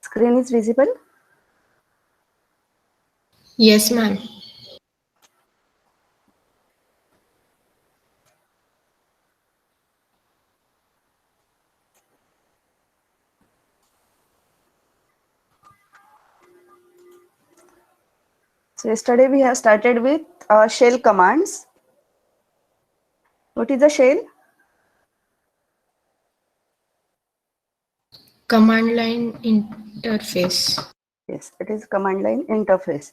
Screen is visible? Yes, ma'am. So yesterday we have started with shell commands. What is a shell? Command line interface. Yes, it is command line interface.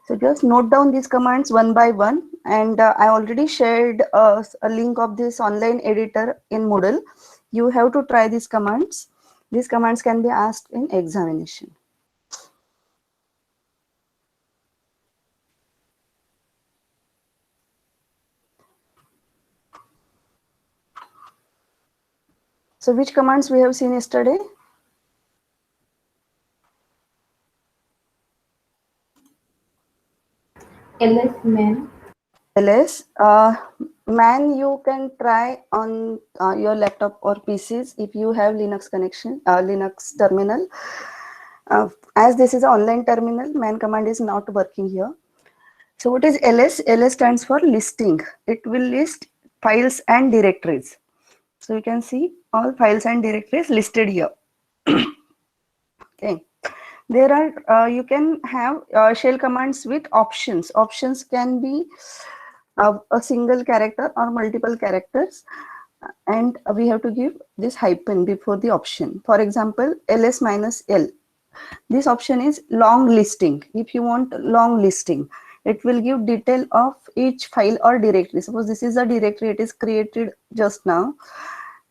So just note down these commands one by one, and I already shared a link of this online editor in Moodle. You have to try these commands. These commands can be asked in examination. So which commands we have seen yesterday? ls man. ls. Man, you can try on your laptop or PCs if you have Linux connection, Linux terminal. As this is an online terminal, man command is not working here. So what is ls? ls stands for listing. It will list files and directories. So you can see all files and directories listed here. Okay. There are, you can have shell commands with options. Options can be a single character or multiple characters, and we have to give this hyphen before the option. For example, ls minus l. This option is long listing. If you want long listing, it will give detail of each file or directory. Suppose this is a directory, it is created just now,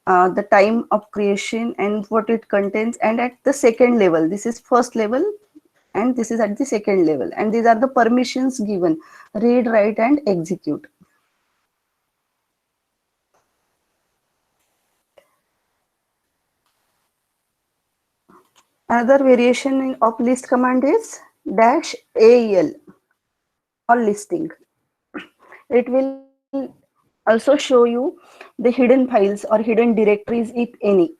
the time of creation and what it contains, and at the second level, this is first level and this is at the second level, and these are the permissions given: read, write and execute. Another variation of list command is -al, all listing. It will also show you the hidden files or hidden directories if any.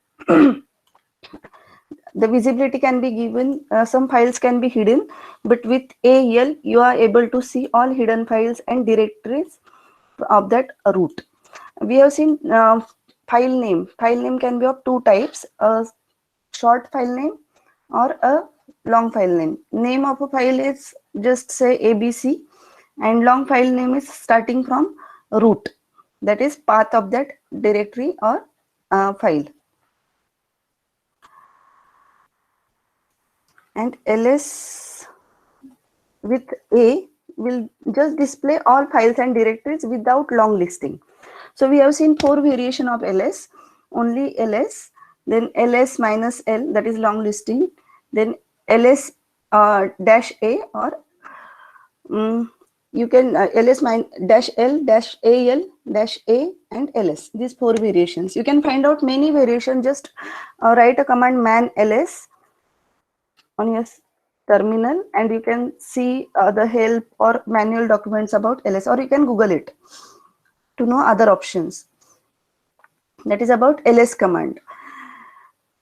The visibility can be given, some files can be hidden, but with AL you are able to see all hidden files and directories of that root. We have seen file name. File name can be of two types: a short file name or a long file name. Name of a file is just say ABC, and long file name is starting from root, that is path of that directory or file. And ls with A will just display all files and directories without long listing. So we have seen four variation of ls: only ls, then ls minus l, that is long listing, then ls dash a, or you can ls dash l dash al dash a and ls. These four variations. You can find out many variations. Just write a command man ls on your terminal and you can see the help or manual documents about ls, or you can Google it to know other options. That is about ls command.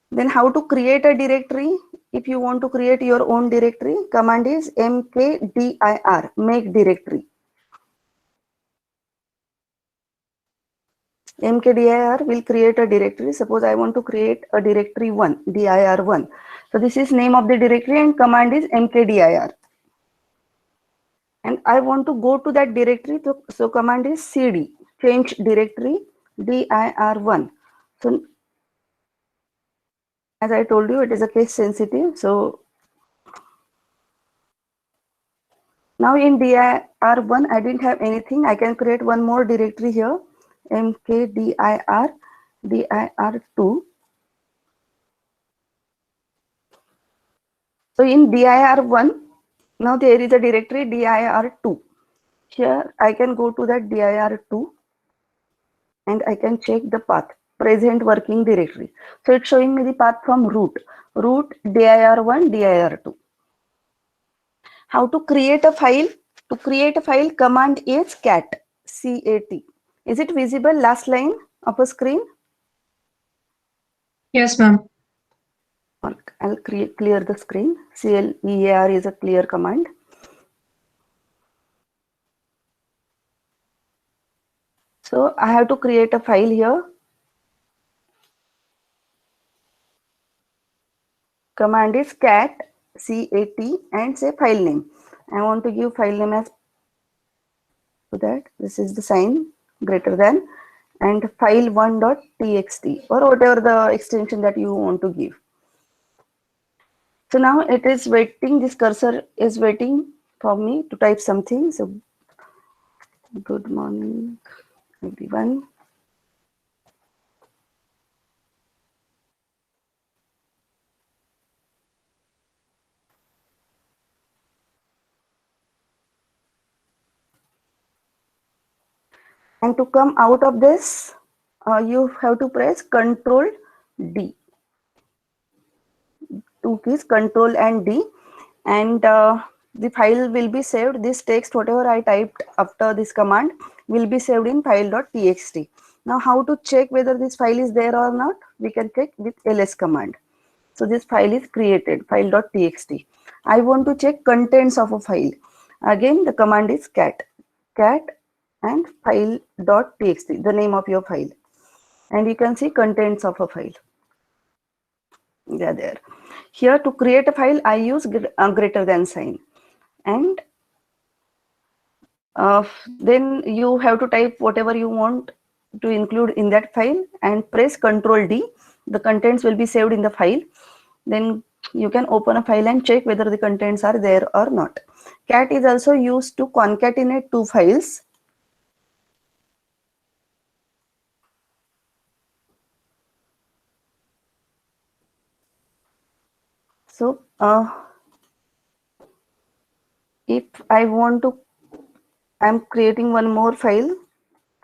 Then how to create a directory? If you want to create your own directory, command is mkdir, make directory. Mkdir will create a directory. Suppose I want to create a directory 1, dir1. So this is name of the directory and command is mkdir. And I want to go to that directory, so command is cd, change directory dir1. So as I told you, it is a case sensitive. So now in dir1, I didn't have anything. I can create one more directory here, mkdir dir2. So in dir1, now there is a directory dir2. Here I can go to that dir2 and I can check the path, present working directory. So it's showing me the path from root dir1, dir2. How to create a file? To create a file, command is cat, C-A-T. Is it visible last line of a screen? Yes, ma'am. I'll clear the screen. Clear is a clear command. So I have to create a file here. Command is cat, C-A-T, and say file name. I want to give file name as to that. This is the sign greater than and file1.txt or whatever the extension that you want to give. So now it is waiting. This cursor is waiting for me to type something. So good morning, everyone. And to come out of this, you have to press Control D. Two keys, Control and D, and the file will be saved. This text, whatever I typed after this command, will be saved in file.txt. Now, how to check whether this file is there or not? We can check with ls command. So this file is created, file.txt. I want to check contents of a file. Again, the command is cat and file.txt, the name of your file. And you can see contents of a file. They are there. Here to create a file, I use greater than sign. And then you have to type whatever you want to include in that file and press Ctrl D. The contents will be saved in the file. Then you can open a file and check whether the contents are there or not. Cat is also used to concatenate two files. So if I want to, I'm creating one more file,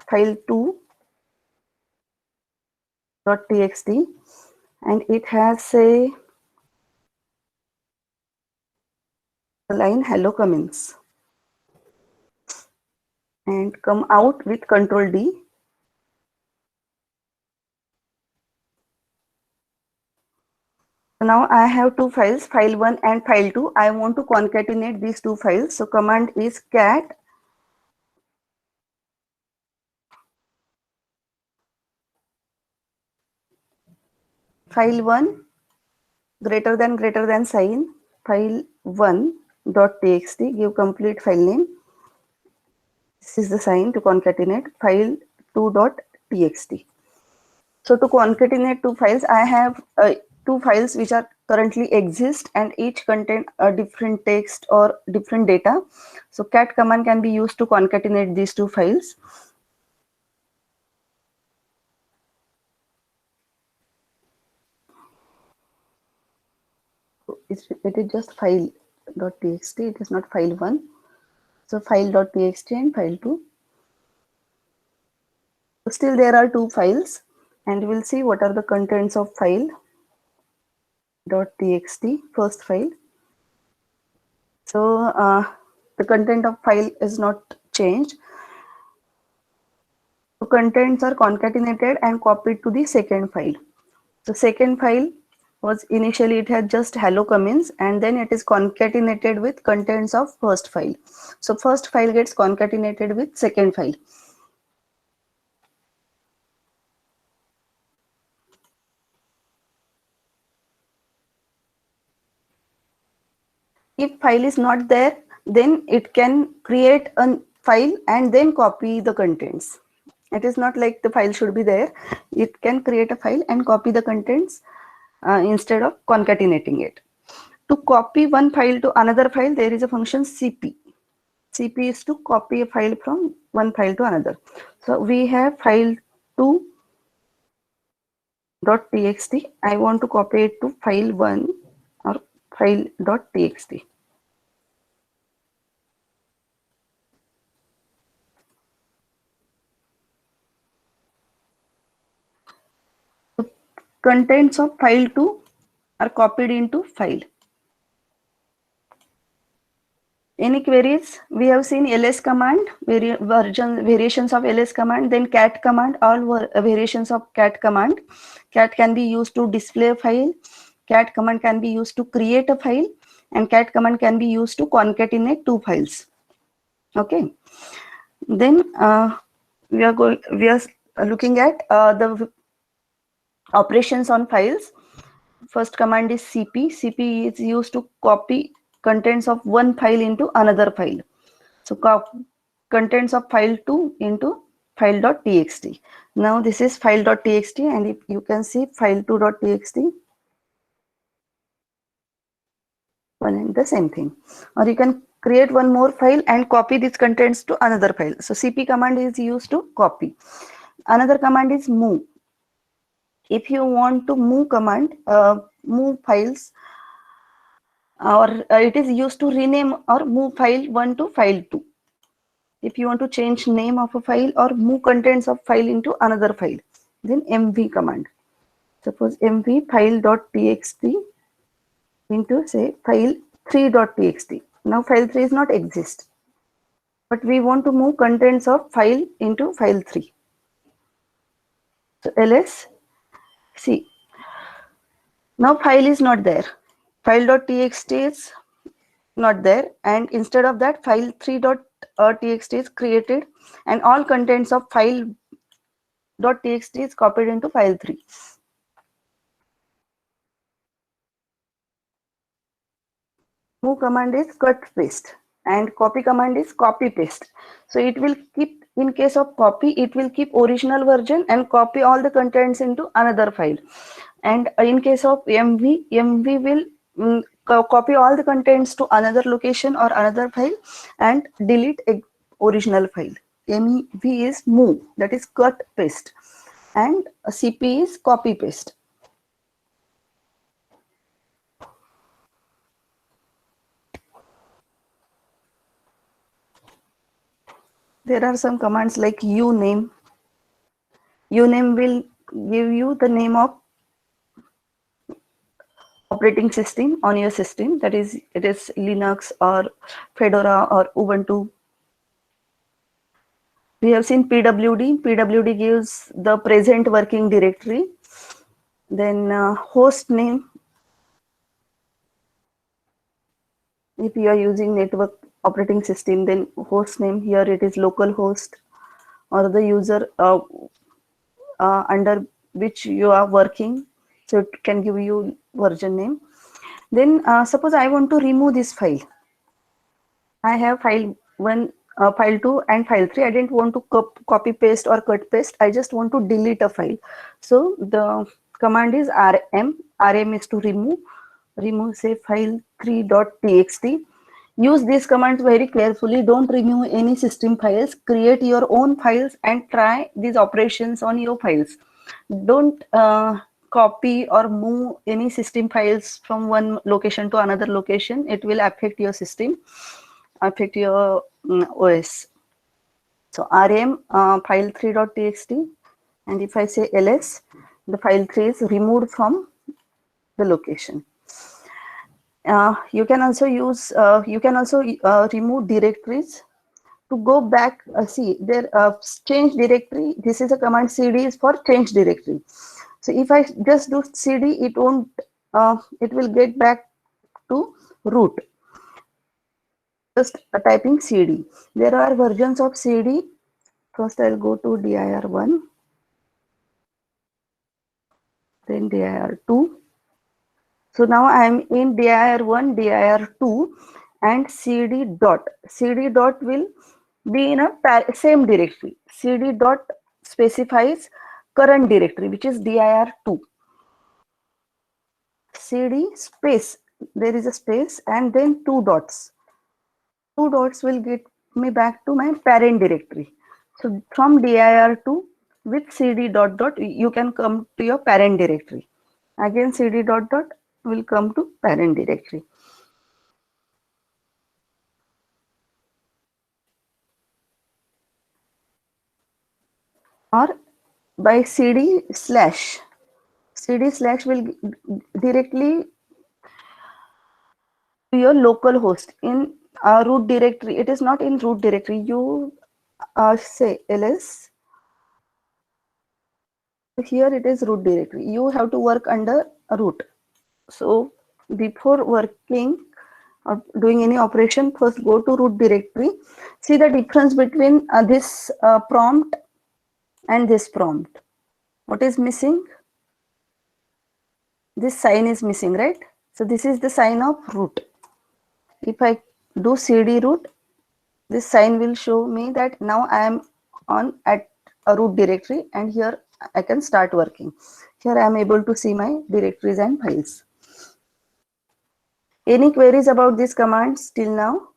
file2.txt, and it has a line hello comments, and come out with Ctrl D. So now I have two files, file1 and file2. I want to concatenate these two files. So command is cat file1 greater than sign file1.txt, give complete file name. This is the sign to concatenate file2.txt. So to concatenate two files, I have two files which are currently exist and each contain a different text or different data. So cat command can be used to concatenate these two files. It is just file.txt, it is not file1. So file.txt and file2. Still there are two files, and we'll see what are the contents of file.txt, first file. So the content of file is not changed. So contents are concatenated and copied to the second file. The second file was initially it had just hello comments, and then it is concatenated with contents of first file. So first file gets concatenated with second file. If file is not there, then it can create a file and then copy the contents. It is not like the file should be there. It can create a file and copy the contents instead of concatenating it. To copy one file to another file, there is a function cp. Cp is to copy a file from one file to another. So we have file2.txt. I want to copy it to file1 or file.txt. Contents of file2 are copied into file. Any queries? We have seen ls command, variations of ls command, then cat command, all variations of cat command. Cat can be used to display a file. cat command can be used to create a file, and cat command can be used to concatenate two files. Okay. Then we are looking at the operations on files. First command is cp. Cp is used to copy contents of one file into another file. So contents of file 2 into file.txt. Now this is file.txt, and if you can see file2.txt, one and the same thing. Or you can create one more file and copy these contents to another file. So cp command is used to copy. Another command is move. If you want to move command, move files, or it is used to rename or move file 1 to file 2. If you want to change name of a file or move contents of file into another file, then mv command. Suppose mv file.txt into, say, file3.txt. Now file 3 is not exist, but we want to move contents of file into file 3. So ls, see, now file is not there. File.txt is not there, and instead of that, file3.txt is created, and all contents of file.txt is copied into file 3. Move command is cut paste, and copy command is copy paste. So it will keep, in case of copy, it will keep original version and copy all the contents into another file. And in case of mv will copy all the contents to another location or another file and delete a original file. mv is move, that is cut paste, and cp is copy paste. There are some commands like uname. Uname will give you the name of operating system on your system, that is, it is Linux or Fedora or Ubuntu. We have seen pwd. Pwd gives the present working directory. Then host name, if you are using network operating system, then host name, here it is localhost, or the user under which you are working, so it can give you version name. Then suppose I want to remove this file. I have file 1, file 2 and file 3. I didn't want to copy paste or cut paste. I just want to delete a file. So the command is rm. Rm is to remove. Remove, say, file3.txt. Use these commands very carefully. Don't remove any system files. Create your own files and try these operations on your files. Don't copy or move any system files from one location to another location. It will affect your system, affect your OS. So rm file3.txt, and if I say ls, the file 3 is removed from the location. You can also use, remove directories. To go back, see there, change directory. This is a command cd is for change directory. So if I just do cd, it won't, it will get back to root. Just typing cd. There are versions of cd. First I'll go to dir1, then dir2. So now I am in dir1, dir2, and cd dot. Cd dot will be in a same directory. Cd dot specifies current directory, which is dir2. Cd space, there is a space, and then 2 dots. 2 dots will get me back to my parent directory. So from dir2 with cd dot dot, you can come to your parent directory. Again cd dot dot will come to parent directory. Or by cd slash. Cd slash will directly to your local host in root directory. It is not in root directory. You say ls. Here it is root directory. You have to work under root. So before working or doing any operation, first go to root directory. See the difference between this prompt and this prompt. What is missing? This sign is missing, right? So this is the sign of root. If I do cd root, this sign will show me that now I am on at a root directory, and here I can start working. Here I am able to see my directories and files. Any queries about these commands till now?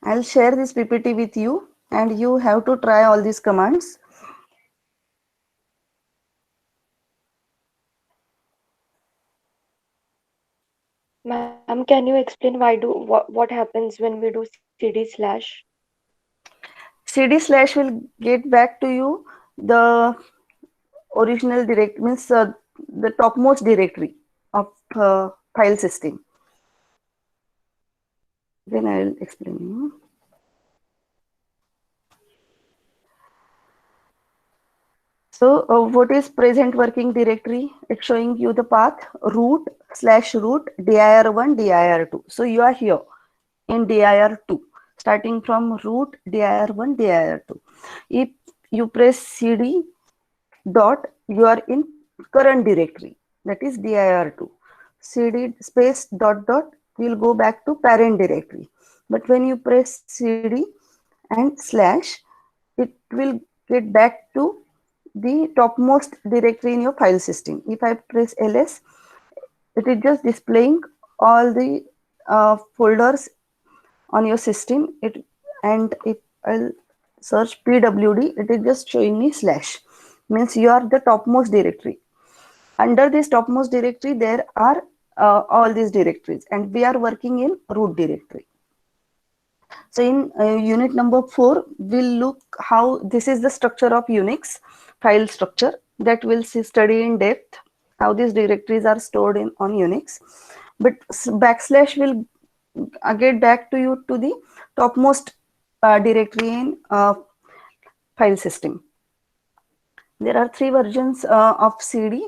I'll share this PPT with you, and you have to try all these commands. Ma'am, can you explain what happens when we do cd slash? cd slash will get back to you the original directory, means the topmost directory of file system. Then I will explain you. So what is present working directory? It's showing you the path root /root dir1 dir2. So you are here in dir2, starting from root dir1 dir2. If you press cd dot, you are in current directory, that is dir2. cd space dot dot will go back to parent directory. But when you press cd and slash, it will get back to the topmost directory in your file system. If I press ls, it is just displaying all the folders on your system. And if I'll search pwd, it is just showing me slash, means you are the topmost directory. Under this topmost directory, there are all these directories, and we are working in root directory. So in unit number 4, we'll look how this is the structure of Unix file structure, that we'll study in depth how these directories are stored in on Unix. But backslash will get back to you to the topmost directory in file system. There are 3 versions of cd: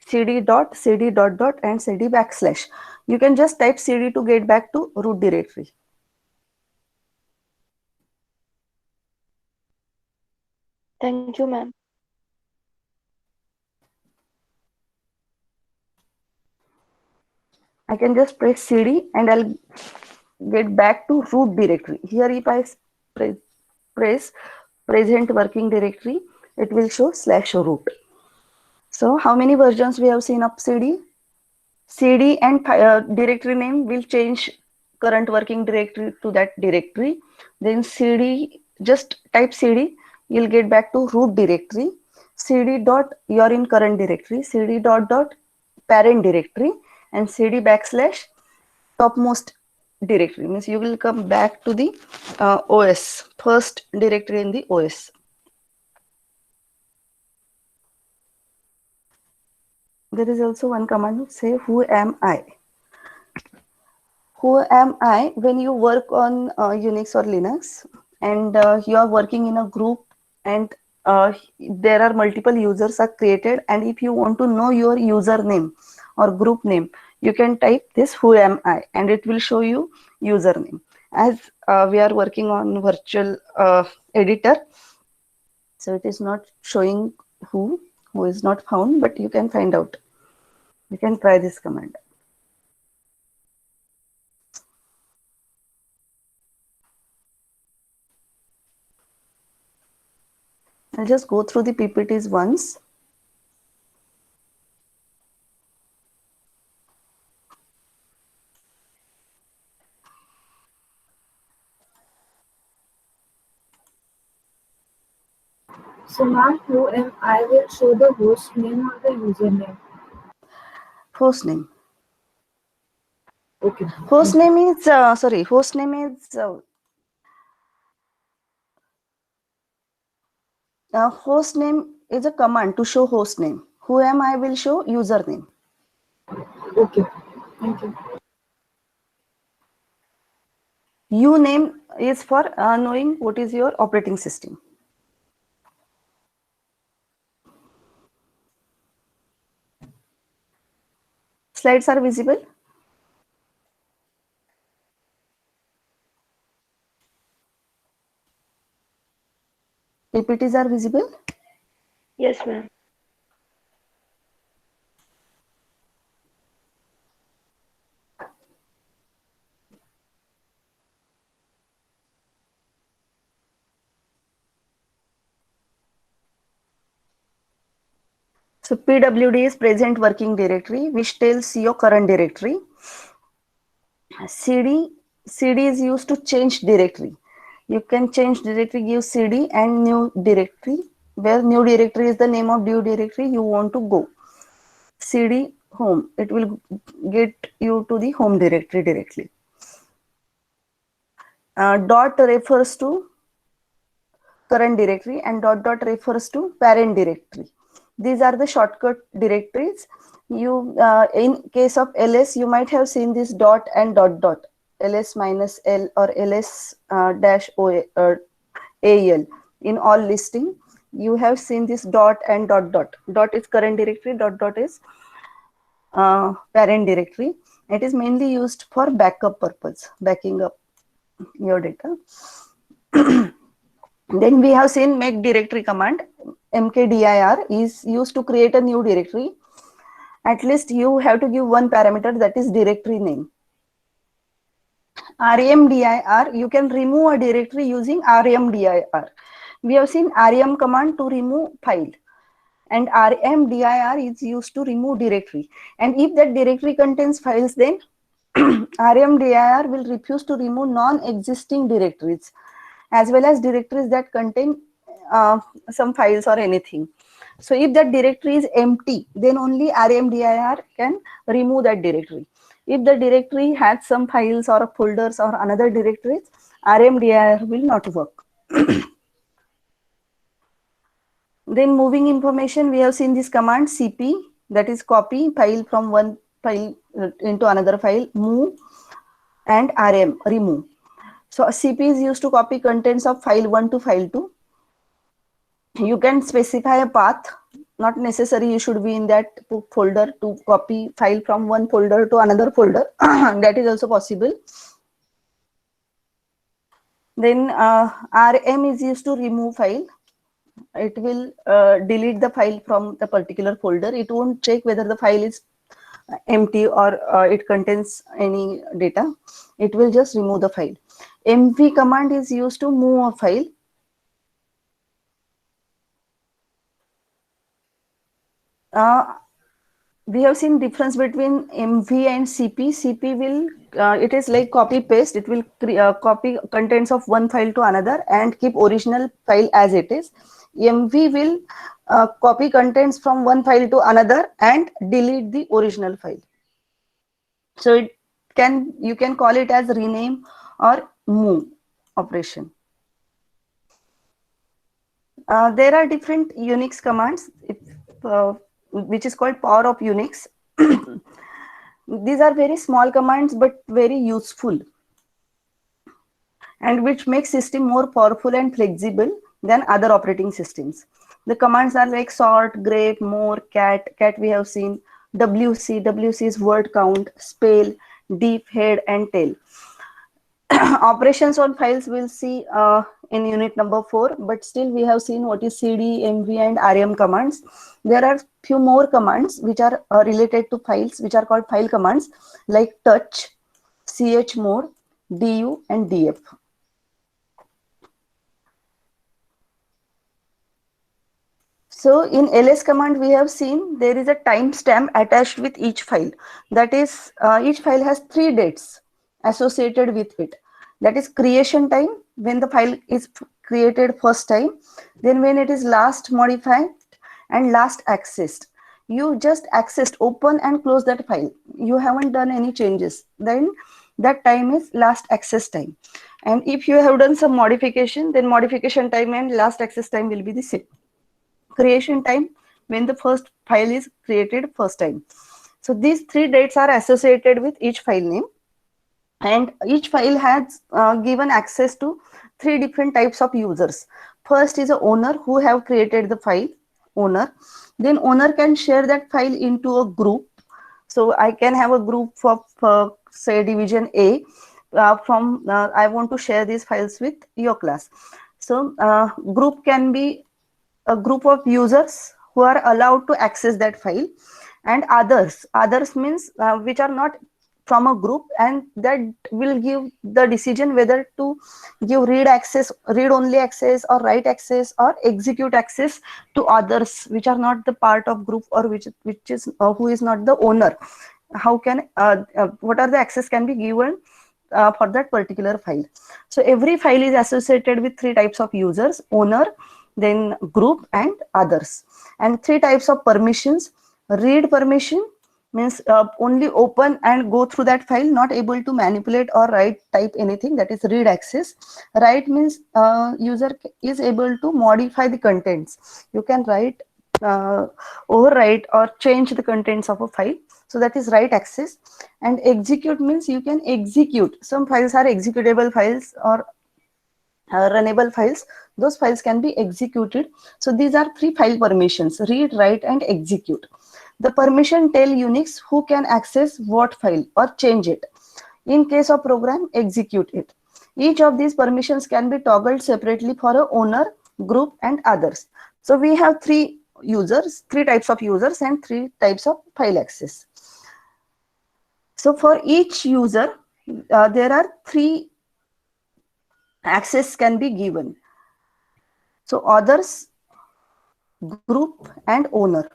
cd dot, cd dot dot, and cd backslash. You can just type cd to get back to root directory. Thank you, ma'am. I can just press cd and I'll get back to root directory. Here if I press present working directory, it will show /root. So how many versions we have seen of cd? cd and directory name will change current working directory to that directory. Then cd, just type cd, you'll get back to root directory. cd dot, you are in current directory. cd dot dot, parent directory. And cd backslash, topmost directory, means you will come back to the OS, first directory in the OS. There is also one command, say who am I. Who am I? When you work on Unix or Linux, and you are working in a group, and there are multiple users are created, and if you want to know your username or group name, you can type this who am I, and it will show you username. As we are working on virtual editor, so it is not showing who is not found, but you can find out. You can try this command. I'll just go through the PPTs once. So ma'am, who am I will show the host name or the username. Host name. Okay. Host name is host name is host name is a command to show host name. Who am I will show username. Okay. Thank you. Uname is for knowing what is your operating system. Slides are visible? PPTs are visible? Yes, ma'am. So PWD is present working directory, which tells your current directory. CD is used to change directory. You can change directory, give CD and new directory, where new directory is the name of new directory you want to go. CD home, it will get you to the home directory directly. Dot refers to current directory and dot dot refers to parent directory. These are the shortcut directories. You in case of ls, you might have seen this dot and dot dot, ls minus l or ls dash o al. In all listing, you have seen this dot and dot dot. Dot is current directory, dot dot is parent directory. It is mainly used for backup purpose, backing up your data. Then we have seen make directory command. Mkdir is used to create a new directory. At least you have to give one parameter, that is directory name. Remdir, you can remove a directory using remdir. We have seen rem command to remove file, and remdir is used to remove directory. And if that directory contains files, then remdir will refuse to remove non-existing directories, as well as directories that contain some files or anything. So if that directory is empty, then only remdir can remove that directory. If the directory has some files or folders or another directories, remdir will not work. Then moving information, we have seen this command cp, that is copy file from one file into another file, move, and rm, remove. So cp is used to copy contents of file 1 to file 2. You can specify a path, not necessary you should be in that folder to copy file from one folder to another folder. That is also possible. Then rm is used to remove file. It will delete the file from the particular folder. It won't check whether the file is empty or it contains any data. It will just remove the file. mv command is used to move a file. We have seen difference between mv and cp. cp will it is like copy paste. It will copy contents of one file to another and keep original file as it is. mv will copy contents from one file to another and delete the original file. So you can call it as rename or move operation. There are different Unix commands, which is called power of Unix. These are very small commands but very useful, and which makes system more powerful and flexible than other operating systems. The commands are like sort, grep, more, cat we have seen, wc is word count, spell, deep, head, and tail. Operations on files we'll see in unit number 4, but still we have seen what is cd, mv, and rm commands. There are few more commands which are related to files, which are called file commands, like touch, chmod, du, and df. So in ls command, we have seen there is a timestamp attached with each file. That is, each file has 3 dates associated with it. That is creation time, when the file is created first time, then when it is last modified, and last accessed. You just accessed, open and close that file. You haven't done any changes. Then that time is last access time. And if you have done some modification, then modification time and last access time will be the same. Creation time, when the first file is created first time. So these 3 dates are associated with each file name, and each file has given access to 3 different types of users. First is a owner who have created the file, owner. Then owner can share that file into a group. So I can have a group of say division A from I want to share these files with your class. So group can be a group of users who are allowed to access that file, and others means which are not from a group, and that will give the decision whether to give read only access, or write access, or execute access to others which are not the part of group, or which is who is not the owner. How can what are the access can be given for that particular file. So every file is associated with three types of users: owner, then group, and others. And three types of permissions: read permission means only open and go through that file, not able to manipulate or write type anything, that is read access. Write means user is able to modify the contents. You can write, overwrite, or change the contents of a file, so that is write access. And execute means you can execute. Some files are executable files or runnable files. Those files can be executed. So these are three file permissions: read, write, and execute. The permission tell Unix who can access what file or change it. In case of program, execute it. Each of these permissions can be toggled separately for a owner, group, and others. So we have three types of users, and three types of file access. So for each user, there are three access can be given. So others, group, and owner.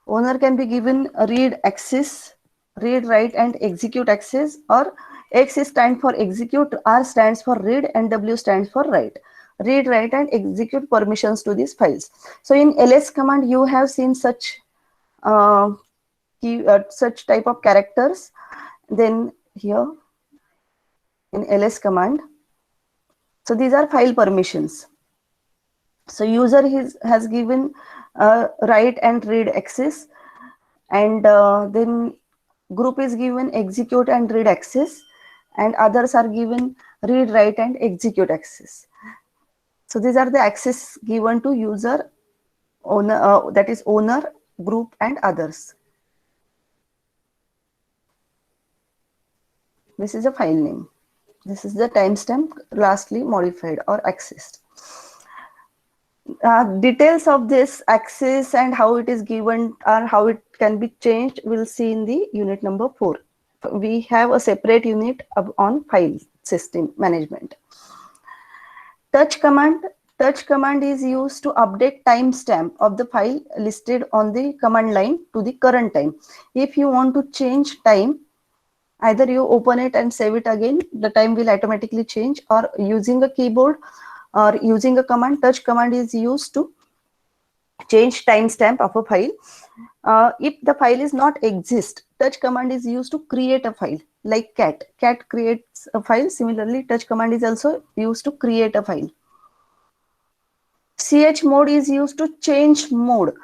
Owner can be given read access, read, write, and execute access, or X stands for execute, R stands for read, and W stands for write. Read, write, and execute permissions to these files. So in ls command, you have seen such such type of characters. Then here in ls command, so these are file permissions. So user has given write and read access, and then group is given execute and read access, and others are given read, write, and execute access. So these are the access given to user, owner, that is owner, group, and others. This is a file name. This is the timestamp lastly modified or accessed. Details of this access and how it is given or how it can be changed, we'll see in the unit number 4. We have a separate unit on file system management. Touch command is used to update timestamp of the file listed on the command line to the current time. If you want to change time, either you open it and save it again, the time will automatically change, or using a keyboard or using a command. Touch command is used to change timestamp of a file. If the file is not exist, touch command is used to create a file, like cat creates a file. Similarly, touch command is also used to create a file. Chmod is used to change mode.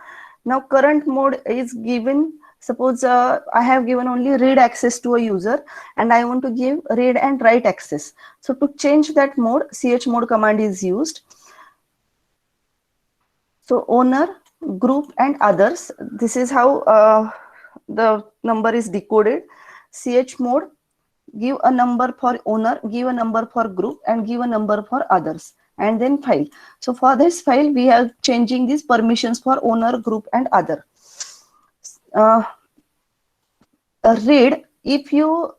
Now current mode is given. Suppose I have given only read access to a user, and I want to give read and write access. So to change that mode, chmod command is used. So owner, group, and others. This is how the number is decoded. Chmod, give a number for owner, give a number for group, and give a number for others, and then file. So for this file, we are changing these permissions for owner, group, and other. Read, if you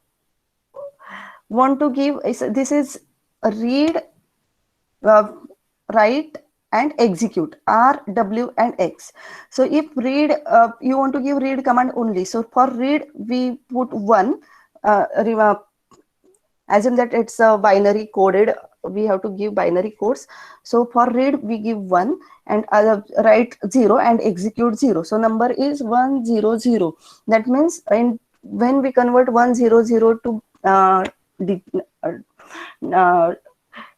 want to give, this is read, write, and execute, R, W, and X. So if read, you want to give read command only. So for read, we put 1, assume that it's a binary coded, we have to give binary codes. So for read, we give 1, and write 0, and execute 0. So number is 100. That means when we convert 100 to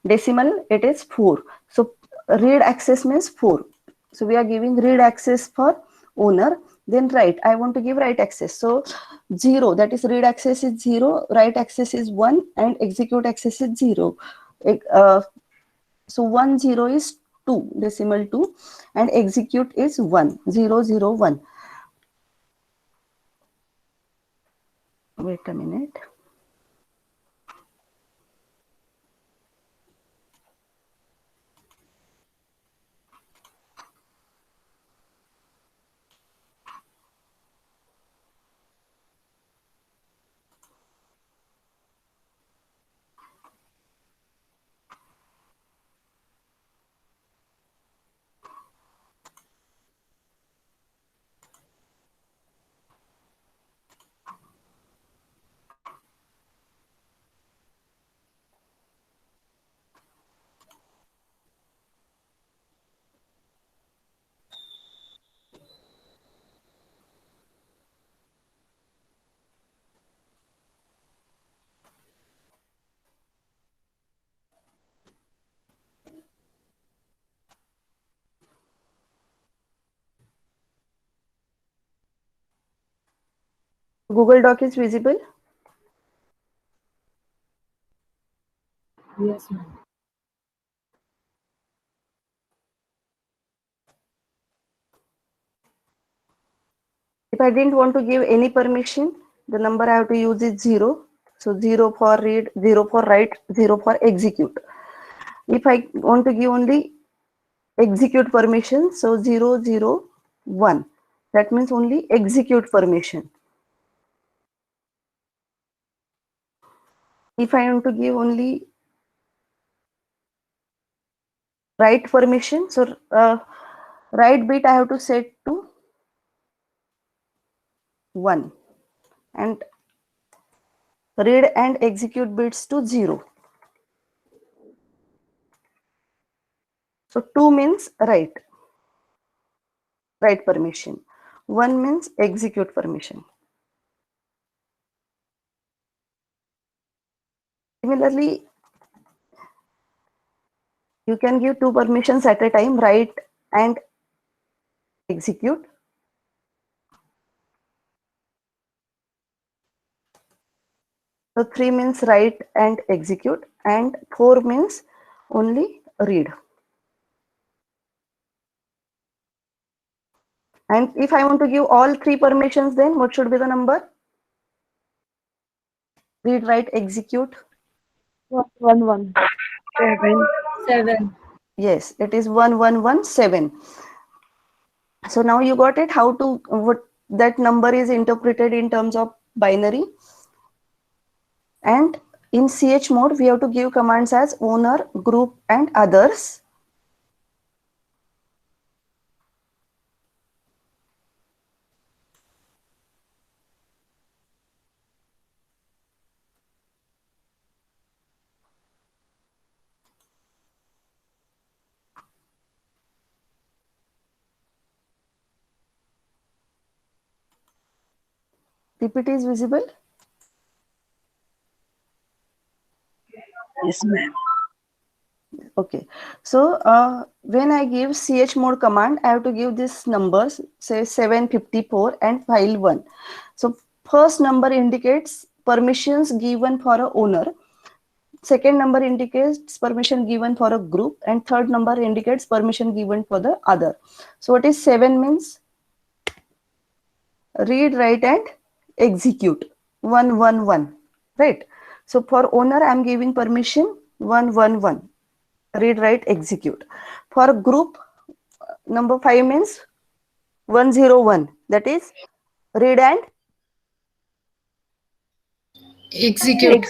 decimal, it is 4. So read access means 4. So we are giving read access for owner. Then write, I want to give write access. So 0, that is read access is 0, write access is 1, and execute access is 0. So 10 is 2, decimal 2, and execute is 1, 001. Wait a minute. Google Doc is visible. Yes, ma'am. If I didn't want to give any permission, the number I have to use is 0. So 0 for read, 0 for write, 0 for execute. If I want to give only execute permission, so 0, 0, 1. That means only execute permission. If I want to give only write permission, so write bit I have to set to 1 and read and execute bits to 0. So 2 means write permission. 1 means execute permission. Similarly, you can give 2 permissions at a time, write and execute. So 3 means write and execute, and 4 means only read. And if I want to give all 3 permissions, then what should be the number? Read, write, execute. 1 7. Yes, it is 1117. So now you got it, how to, what that number is interpreted in terms of binary. And in CH mode, we have to give commands as owner, group, and others. PPT is visible? Yes, ma'am. Okay. So when I give chmod command, I have to give these numbers, say 754 and file 1. So first number indicates permissions given for a owner. Second number indicates permission given for a group, and third number indicates permission given for the other. So what is 7 means? Read, write, and execute. 111, right? So for owner, I'm giving permission 111. Read, write, execute. For group, number 5 means 101. That is read and Execute.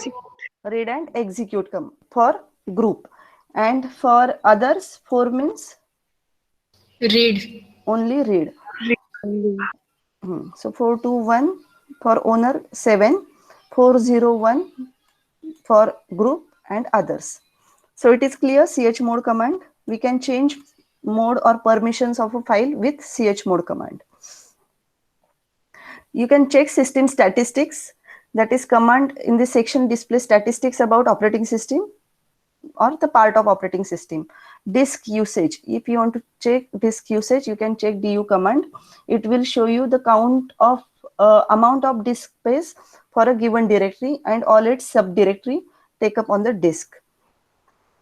execute for group. And for others, 4 means Read. only read. only. So 421 for owner, 7, 401 for group and others. So it is clear, chmod command. We can change mode or permissions of a file with chmod command. You can check system statistics. That is command in this section display statistics about operating system or the part of operating system. Disk usage. If you want to check disk usage, you can check du command. It will show you the count of amount of disk space for a given directory and all its subdirectory take up on the disk.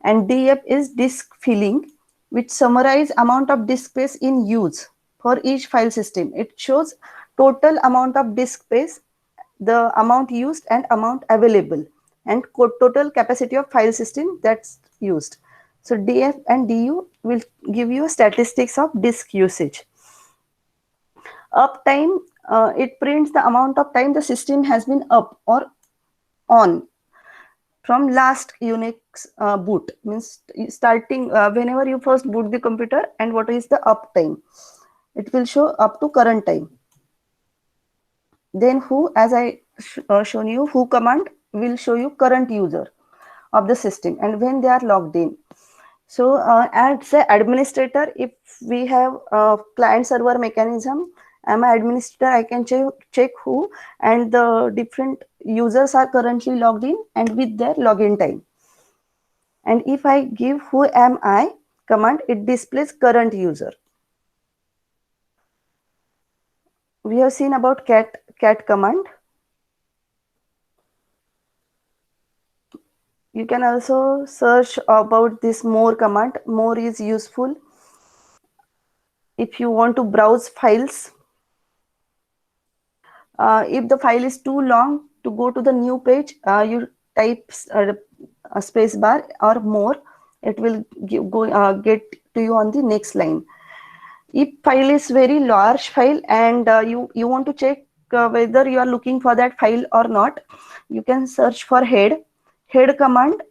And df is disk filling, which summarize amount of disk space in use for each file system. It shows total amount of disk space the amount used and amount available, and total capacity of file system that's used. So df and du will give you statistics of disk usage. Uptime, it prints the amount of time the system has been up or on from last Unix boot, means starting whenever you first boot the computer, and what is the uptime. It will show up to current time. Then who, as I shown you, who command will show you current user of the system and when they are logged in. So as an administrator, if we have a client server mechanism, I'm an administrator, I can check who and the different users are currently logged in and with their login time. And if I give who am I command, it displays current user. We have seen about cat command. You can also search about this more command. More is useful if you want to browse files. If the file is too long, to go to the new page, you type a space bar or more. It will get to you on the next line. If file is very large file and you want to check whether you are looking for that file or not, you can search for head command,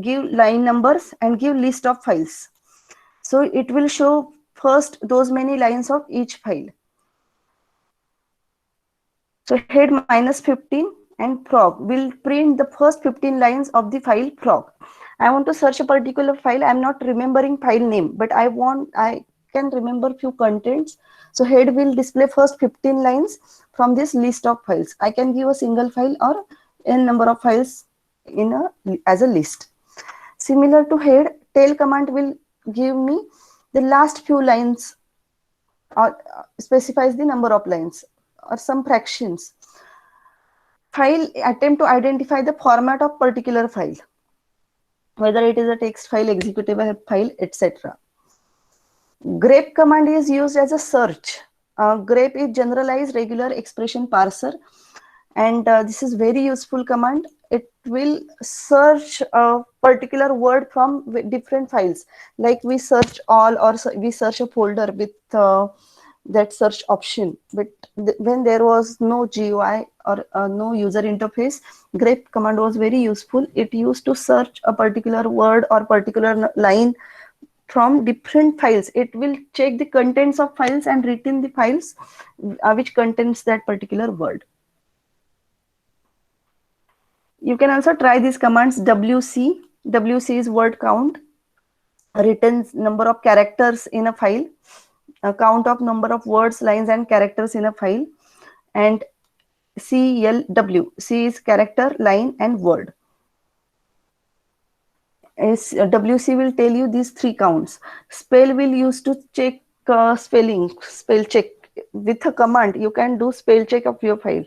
give line numbers and give list of files. So it will show first those many lines of each file. So head -15 and prog will print the first 15 lines of the file prog. I want to search a particular file. I'm not remembering file name, but I can remember few contents. So head will display first 15 lines from this list of files. I can give a single file or n number of files as a list. Similar to head, tail command will give me the last few lines or specifies the number of lines or some fractions. File attempt to identify the format of particular file, whether it is a text file, executable file, etc. Grep command is used as a search. Grep is generalized regular expression parser, and this is very useful command. It will search a particular word from different files, like we search all or we search a folder with that search option. But when there was no GUI or no user interface, grep command was very useful. It used to search a particular word or particular line from different files. It will check the contents of files and retain the files which contains that particular word. You can also try these commands. WC is word count, returns number of characters in a file, a count of number of words, lines and characters in a file, and CLW, C is character, line and word. WC will tell you these three counts. Spell will use to check spelling, spell check. With a command, you can do spell check of your file.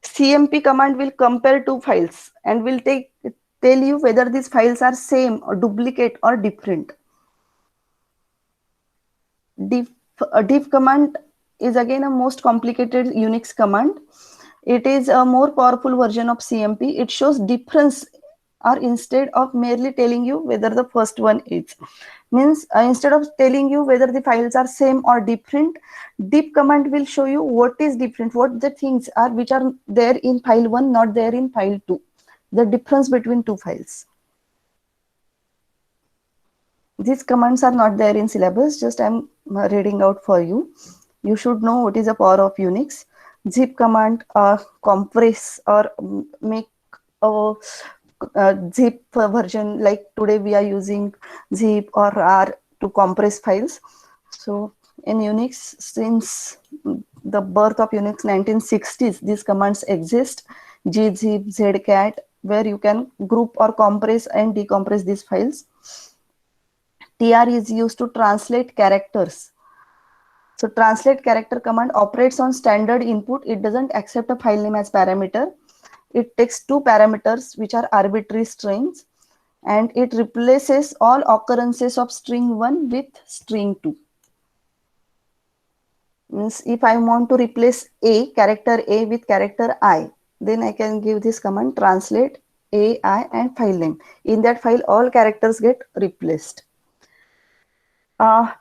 CMP command will compare two files and will tell you whether these files are same or duplicate or different. Diff command is again a most complicated Unix command. It is a more powerful version of CMP. It shows difference, or instead of merely telling you whether the first one is. Means instead of telling you whether the files are same or different, diff command will show you what is different, what the things are which are there in file 1, not there in file 2. The difference between two files. These commands are not there in syllabus, just I'm reading out for you. You should know what is the power of Unix. Zip command, compress or make a zip version, like today we are using zip or R to compress files. So in Unix, since the birth of Unix 1960s, these commands exist. gzip, zcat, where you can group or compress and decompress these files. TR is used to translate characters. So translate character command operates on standard input. It doesn't accept a file name as parameter. It takes two parameters which are arbitrary strings, and it replaces all occurrences of string 1 with string 2. Means if I want to replace character A with character I, then I can give this command translate A, I and file name. In that file, all characters get replaced.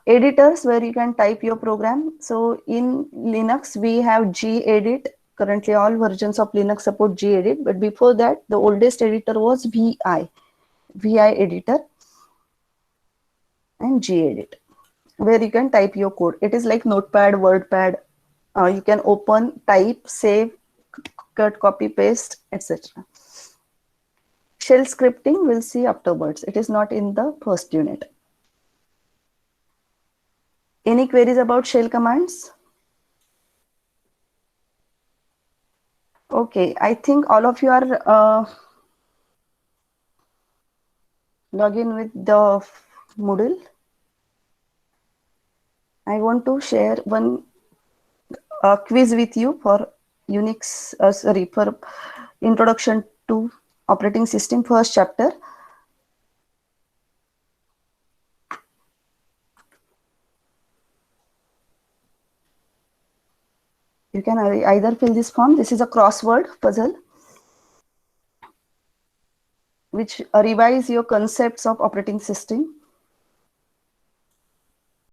Editors where you can type your program. So in Linux, we have gedit. Currently, all versions of Linux support gedit. But before that, the oldest editor was VI editor and gedit, where you can type your code. It is like Notepad, WordPad. You can open, type, save, cut, copy, paste, etc. Shell scripting we'll see afterwards. It is not in the first unit. Any queries about shell commands? Okay, I think all of you are login with the Moodle. I want to share one quiz with you for Unix, for introduction to operating system, first chapter. You can either fill this form. This is a crossword puzzle which revise your concepts of operating system.